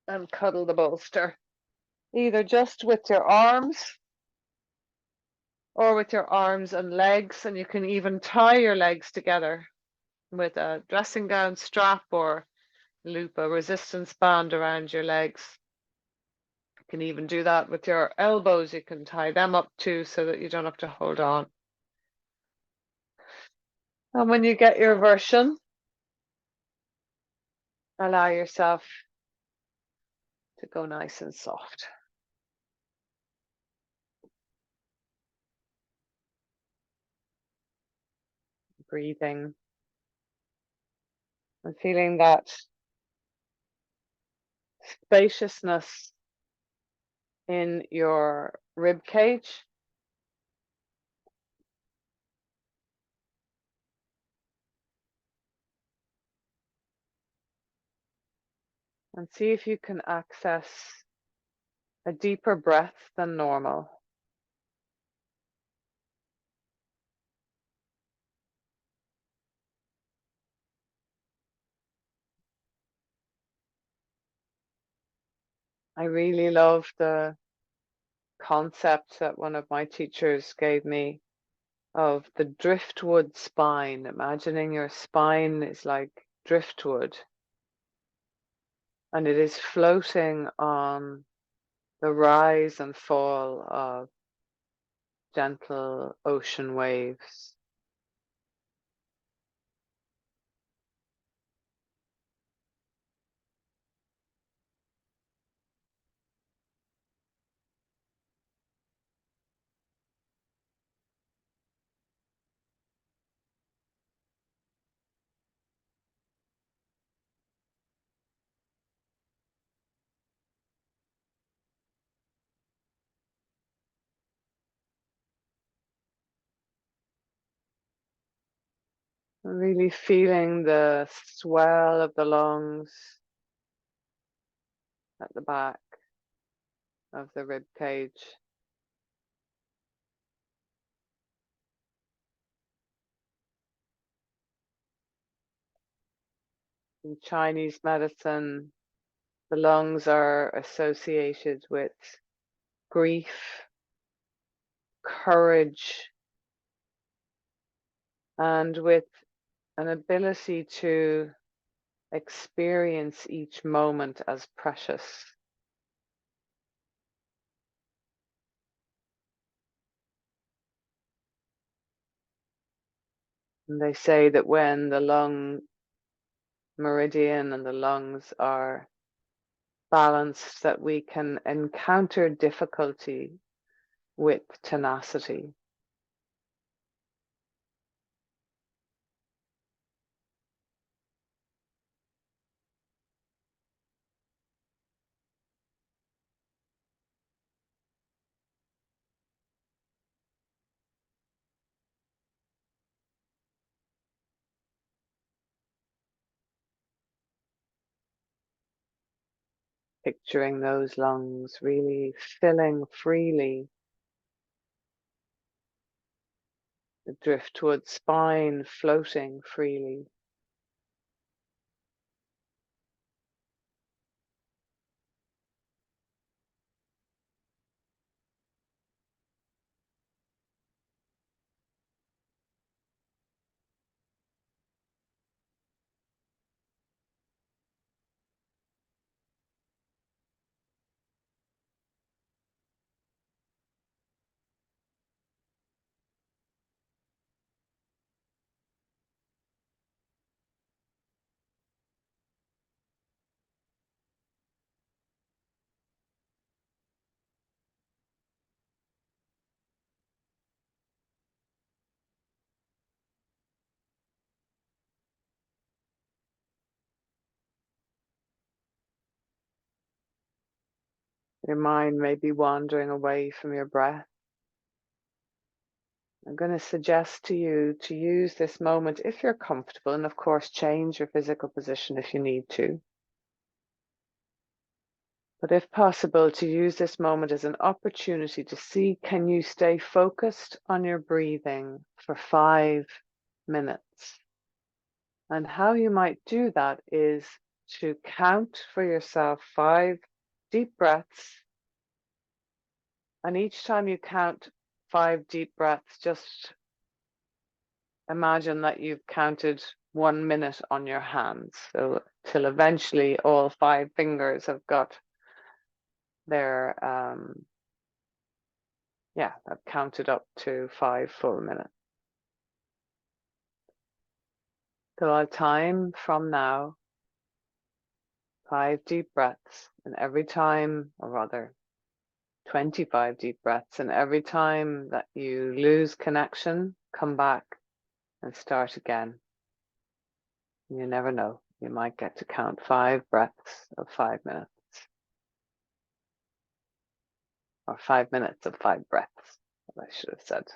and cuddle the bolster, either just with your arms or with your arms and legs, and you can even tie your legs together with a dressing gown strap or loop a resistance band around your legs. You can even do that with your elbows. You can tie them up too so that you don't have to hold on. And when you get your version, allow yourself to go nice and soft. Breathing and feeling that spaciousness in your rib cage. And see if you can access a deeper breath than normal. I really love the concept that one of my teachers gave me of the driftwood spine, imagining your spine is like driftwood and it is floating on the rise and fall of gentle ocean waves. Really feeling the swell of the lungs at the back. of the rib cage. In Chinese medicine, the lungs are associated with grief, courage, and with an ability to experience each moment as precious. And they say that when the lung meridian and the lungs are balanced, that we can encounter difficulty with tenacity. Picturing those lungs really filling freely, the driftwood spine floating freely. Your mind may be wandering away from your breath. I'm going to suggest to you to use this moment if you're comfortable, and of course change your physical position if you need to. But if possible, to use this moment as an opportunity to see, can you stay focused on your breathing for 5 minutes? And how you might do that is to count for yourself 5 deep breaths. And each time you count 5 deep breaths, just imagine that you've counted 1 minute on your hands. So till eventually all 5 fingers have got their, I've counted up to 5 full minutes. So I'll time from now 5 deep breaths, and every time, or rather 25 deep breaths, and every time that you lose connection, come back and start again. You never know, you might get to count 5 breaths of 5 minutes, or 5 minutes of 5 breaths, I should have said.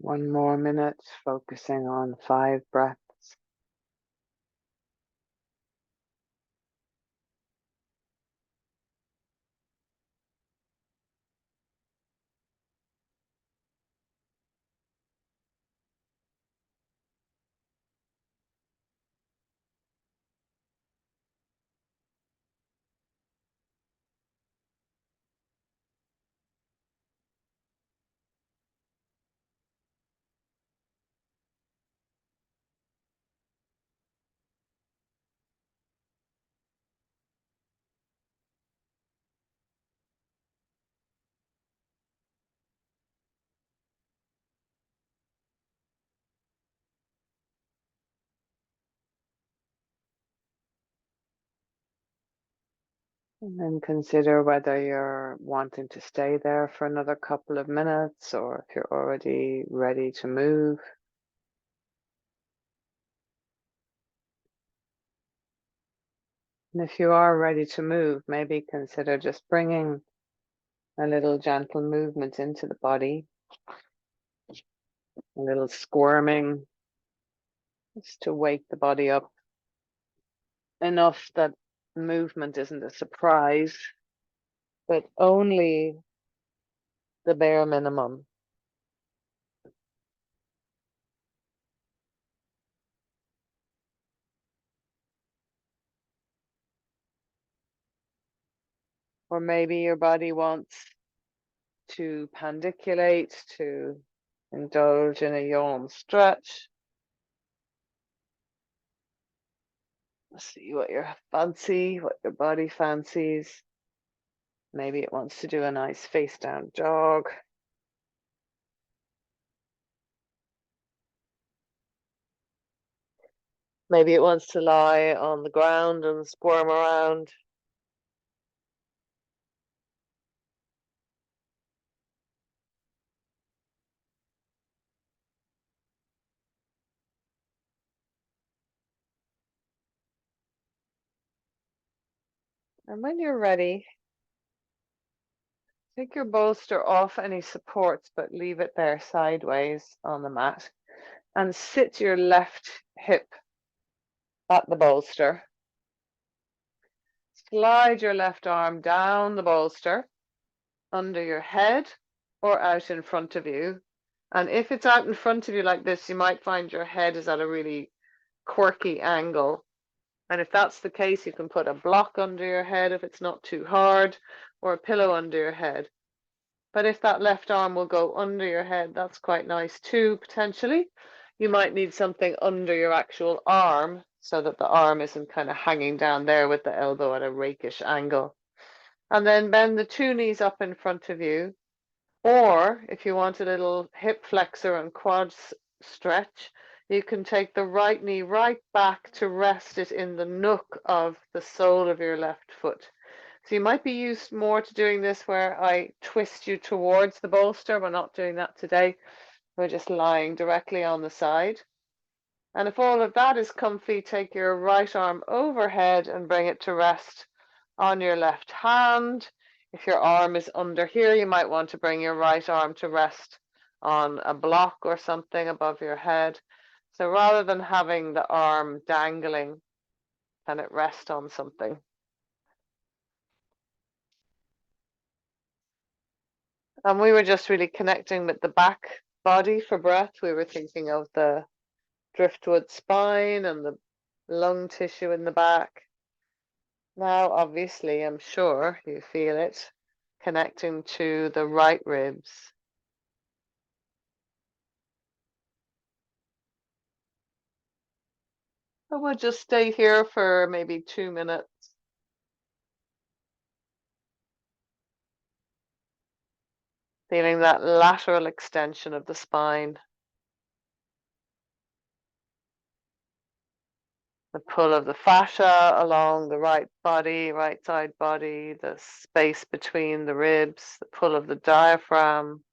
One more minute, focusing on 5 breaths. And then consider whether you're wanting to stay there for another couple of minutes or if you're already ready to move. And if you are ready to move, maybe consider just bringing a little gentle movement into the body, a little squirming, just to wake the body up enough that movement isn't a surprise, but only the bare minimum. Or maybe your body wants to pandiculate, to indulge in a yawn stretch. See what your body fancies. Maybe it wants to do a nice face down jog. Maybe it wants to lie on the ground and squirm around. And when you're ready, take your bolster off any supports, but leave it there sideways on the mat. And sit your left hip at the bolster. Slide your left arm down the bolster, under your head or out in front of you. And if it's out in front of you like this, you might find your head is at a really quirky angle. And if that's the case, you can put a block under your head if it's not too hard, or a pillow under your head. But if that left arm will go under your head, that's quite nice too, potentially. You might need something under your actual arm so that the arm isn't kind of hanging down there with the elbow at a rakish angle. And then bend the 2 knees up in front of you. Or if you want a little hip flexor and quads stretch, you can take the right knee right back to rest it in the nook of the sole of your left foot. So you might be used more to doing this where I twist you towards the bolster. We're not doing that today. We're just lying directly on the side. And if all of that is comfy, take your right arm overhead and bring it to rest on your left hand. If your arm is under here, you might want to bring your right arm to rest on a block or something above your head. So rather than having the arm dangling, can it rest on something? And we were just really connecting with the back body for breath. We were thinking of the driftwood spine and the lung tissue in the back. Now, obviously, I'm sure you feel it connecting to the right ribs. And we'll just stay here for maybe 2 minutes. Feeling that lateral extension of the spine, the pull of the fascia along the right body, right side body, the space between the ribs, the pull of the diaphragm.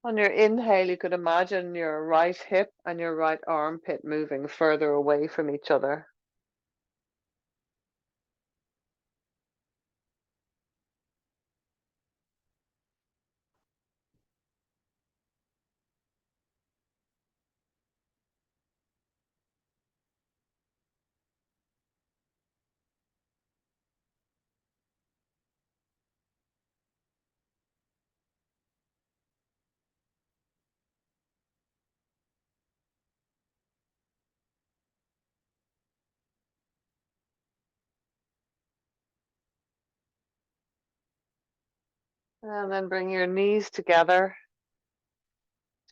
On your inhale, you could imagine your right hip and your right armpit moving further away from each other. And then bring your knees together.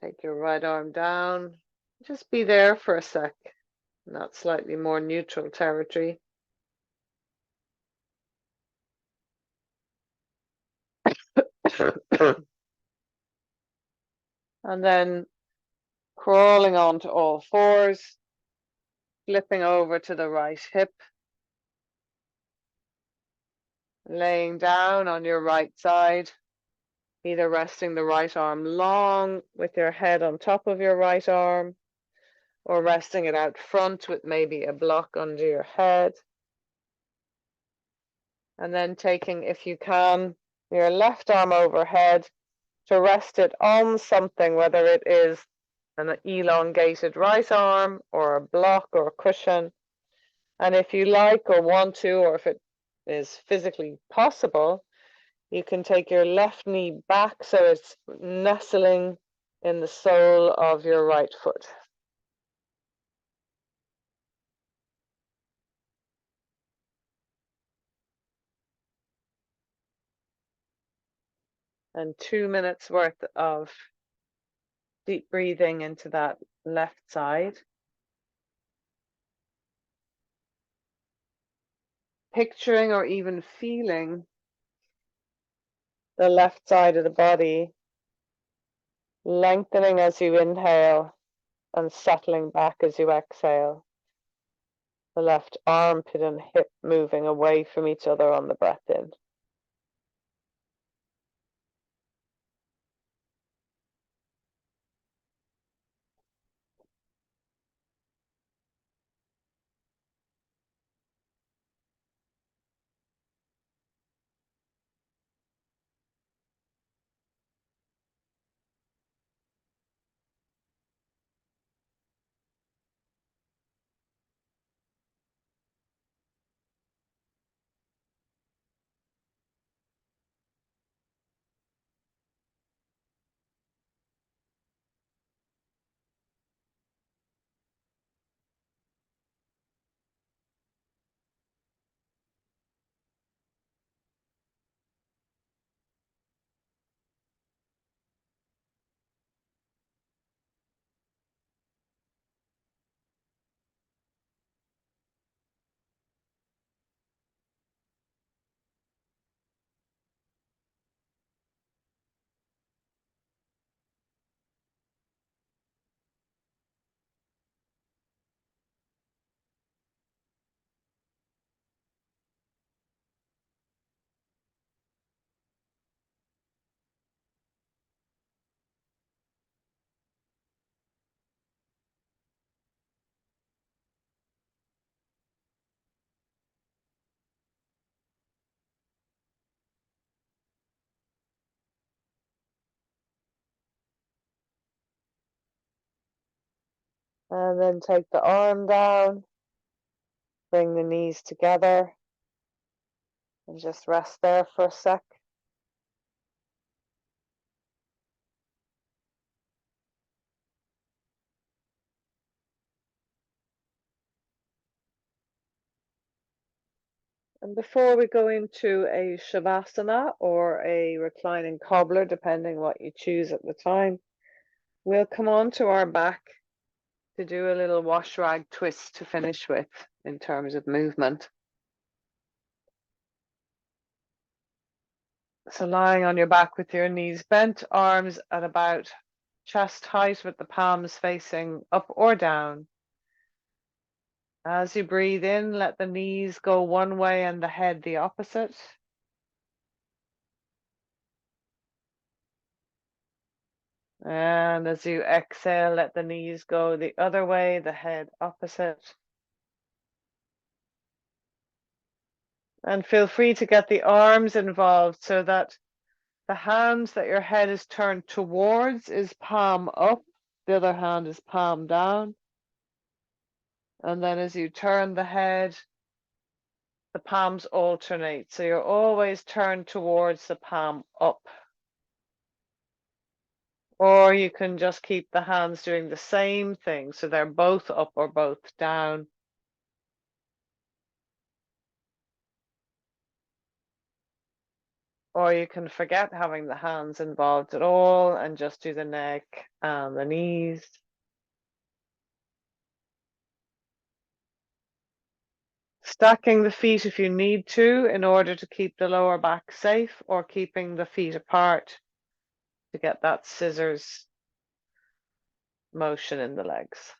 Take your right arm down. Just be there for a sec, in that slightly more neutral territory. And then crawling onto all fours, flipping over to the right hip, laying down on your right side, either resting the right arm long with your head on top of your right arm, or resting it out front with maybe a block under your head. And then taking, if you can, your left arm overhead to rest it on something, whether it is an elongated right arm or a block or a cushion. And if you like or want to, or if it is physically possible, you can take your left knee back so it's nestling in the sole of your right foot. And 2 minutes worth of deep breathing into that left side. Picturing or even feeling the left side of the body lengthening as you inhale and settling back as you exhale. The left armpit and hip moving away from each other on the breath in. And then take the arm down, bring the knees together, and just rest there for a sec. And before we go into a shavasana or a reclining cobbler, depending what you choose at the time, we'll come on to our back to do a little wash rag twist to finish with in terms of movement. So lying on your back with your knees bent, arms at about chest height with the palms facing up or down. As you breathe in, let the knees go one way and the head the opposite. And as you exhale, let the knees go the other way, the head opposite. And feel free to get the arms involved so that the hands that your head is turned towards is palm up, the other hand is palm down. And then as you turn the head, the palms alternate. So you're always turned towards the palm up. Or you can just keep the hands doing the same thing. So they're both up or both down. Or you can forget having the hands involved at all and just do the neck and the knees. Stacking the feet if you need to in order to keep the lower back safe, or keeping the feet apart to get that scissors motion in the legs.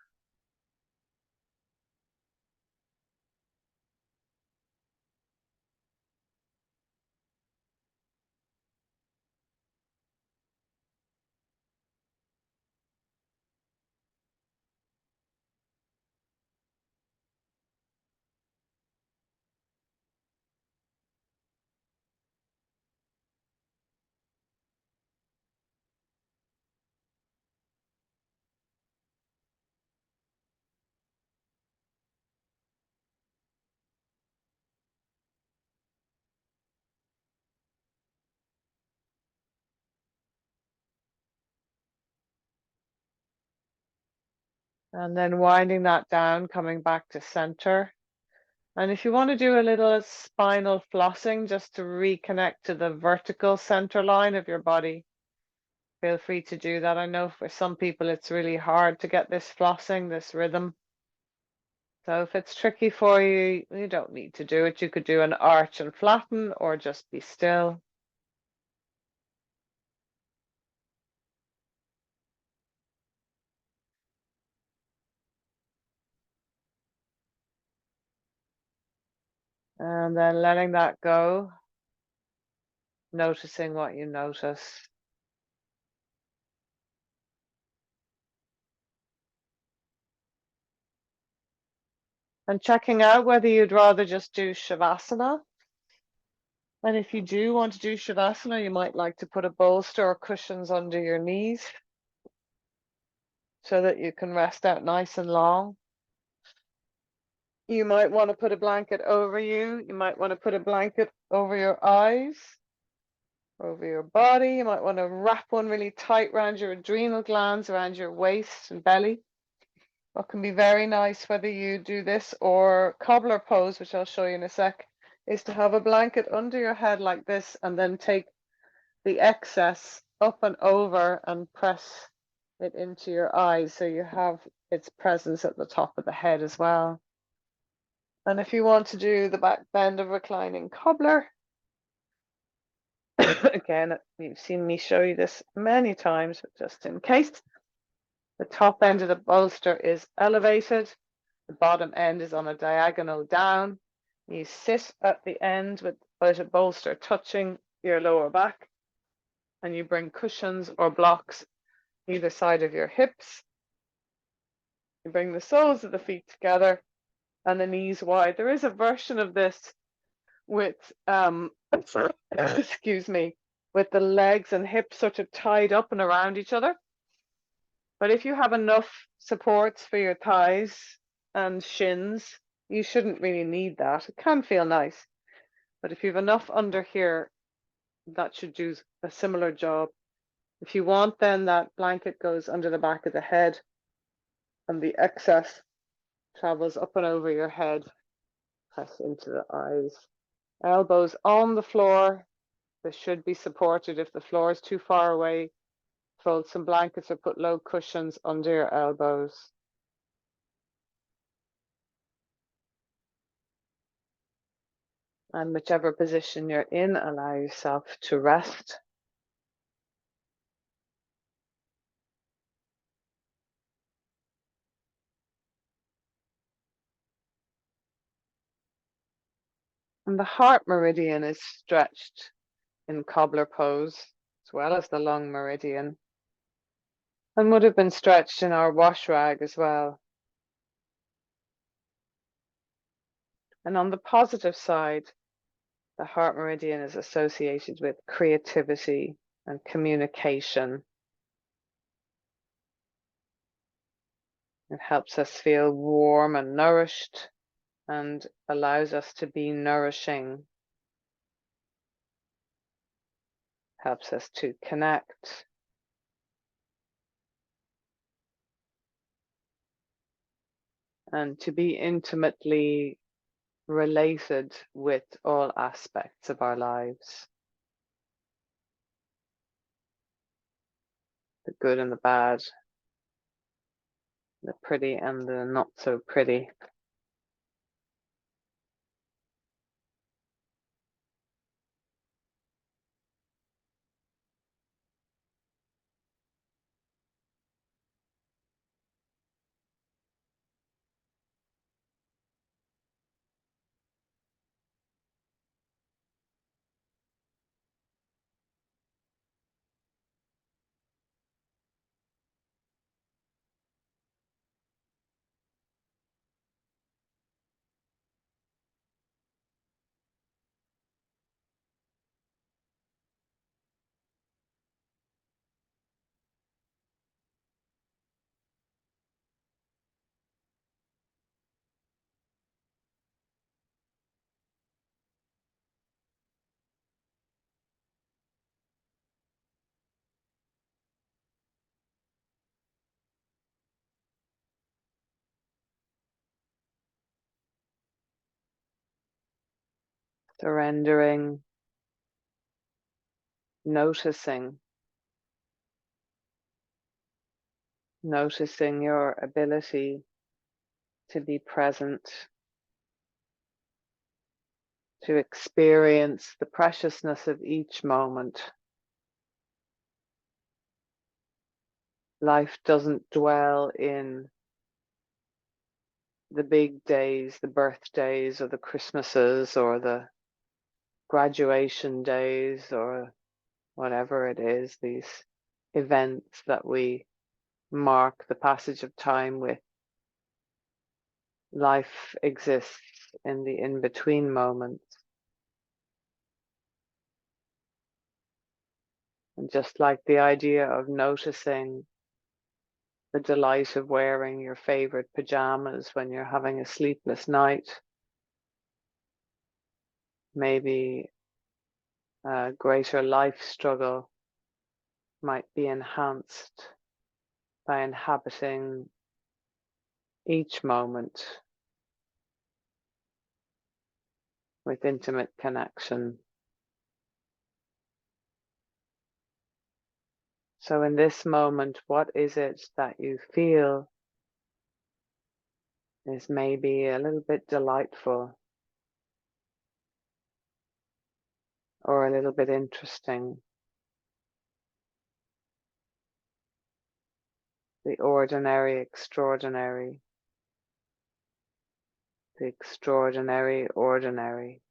And then winding that down, coming back to center. And if you want to do a little spinal flossing just to reconnect to the vertical center line of your body, feel free to do that. I know for some people it's really hard to get this flossing, this rhythm. So if it's tricky for you, you don't need to do it. You could do an arch and flatten or just be still. And then letting that go, noticing what you notice. And checking out whether you'd rather just do Shavasana. And if you do want to do Shavasana, you might like to put a bolster or cushions under your knees so that you can rest out nice and long. You might want to put a blanket over you. You might want to put a blanket over your eyes, over your body. You might want to wrap one really tight around your adrenal glands, around your waist and belly. What can be very nice, whether you do this or cobbler pose, which I'll show you in a sec, is to have a blanket under your head like this and then take the excess up and over and press it into your eyes so you have its presence at the top of the head as well. And if you want to do the back bend of reclining cobbler, again, you've seen me show you this many times, but just in case, the top end of the bolster is elevated, the bottom end is on a diagonal down. You sit at the end with a bolster touching your lower back, and you bring cushions or blocks either side of your hips. You bring the soles of the feet together and the knees wide. There is a version of this with excuse me, with the legs and hips sort of tied up and around each other. But if you have enough supports for your thighs and shins, you shouldn't really need that. It can feel nice, but if you have enough under here, that should do a similar job. If you want, then that blanket goes under the back of the head and the excess travels up and over your head, press into the eyes. Elbows on the floor. They should be supported. If the floor is too far away, fold some blankets or put low cushions under your elbows. And whichever position you're in, allow yourself to rest. And the heart meridian is stretched in cobbler pose, as well as the lung meridian. and would have been stretched in our wash rag as well. And on the positive side, the heart meridian is associated with creativity and communication. It helps us feel warm and nourished and allows us to be nourishing. Helps us to connect. And to be intimately related with all aspects of our lives. The good and the bad, the pretty and the not so pretty. Surrendering, noticing your ability to be present, to experience the preciousness of each moment. Life doesn't dwell in the big days, the birthdays or the Christmases or the graduation days or whatever it is, these events that we mark the passage of time with. Life exists in the in-between moments. And just like the idea of noticing the delight of wearing your favorite pajamas when you're having a sleepless night, maybe a greater life struggle might be enhanced by inhabiting each moment with intimate connection. So in this moment, what is it that you feel is maybe a little bit delightful or a little bit interesting? The ordinary, extraordinary, the extraordinary, ordinary.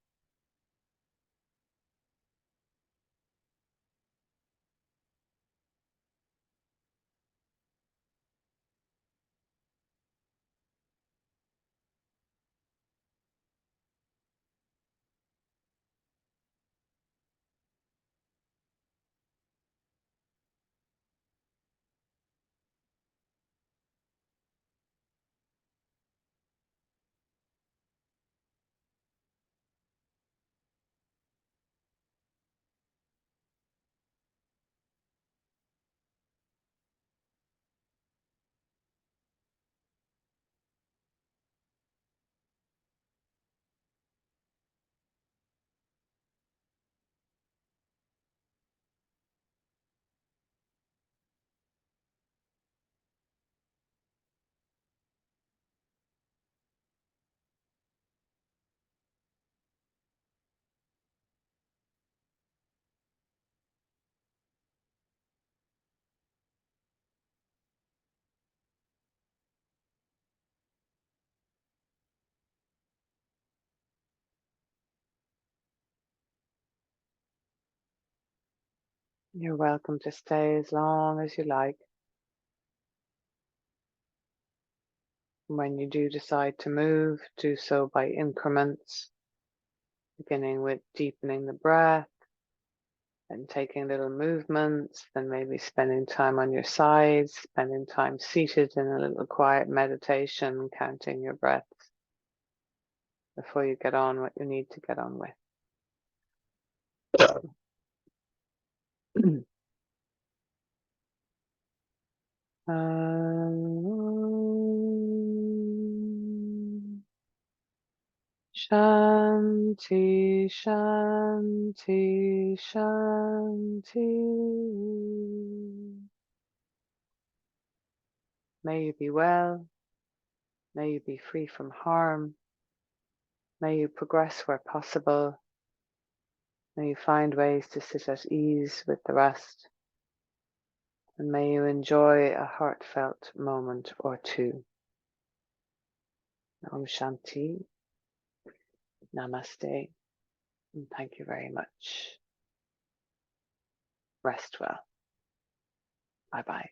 You're welcome to stay as long as you like. When you do decide to move, do so by increments, beginning with deepening the breath and taking little movements, then maybe spending time on your sides, spending time seated in a little quiet meditation, counting your breaths before you get on what you need to get on with. Shanti, Shanti, Shanti. May you be well. May you be free from harm. May you progress where possible. May you find ways to sit at ease with the rest. And may you enjoy a heartfelt moment or two. Om Shanti. Namaste. And thank you very much. Rest well. Bye-bye.